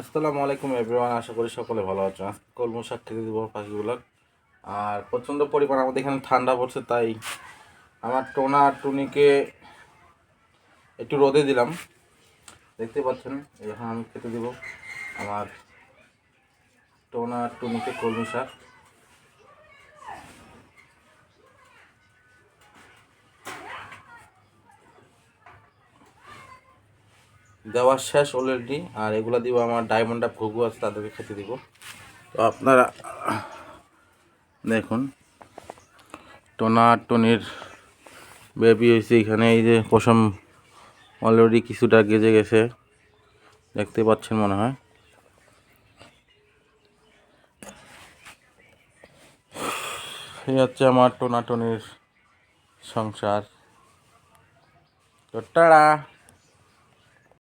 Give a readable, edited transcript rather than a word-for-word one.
আসসালামু আলাইকুম এভরিওয়ান, আশা করি সকলে ভালো আছেন। আজকে কলমু শাক খেতে দিব পাখিগুলো। আর প্রচণ্ড পরিমাণ আমাদের এখানে ঠান্ডা পড়ছে, তাই আমার টোনা আর টুনিকে একটু রোদে দিলাম। দেখতে পাচ্ছেন, এখন আমি খেতে দিব আমার টোনা আর টুনিকে কলমি শাক। দেওয়া শেষ অলরেডি। আর এগুলো দিব আমার ডায়মন্ড আপ ঘুঘু আছে, তাদেরকে খেতে দিব। তো আপনারা দেখুন, টোনা আর টুনির বেবি হয়েছে এখানে। এই যে পশম অলরেডি কিছুটা গেজে গেছে, দেখতে পাচ্ছেন মনে হয়। এই হচ্ছে আমার টোনা টুনির সংসার। তো টাড়া।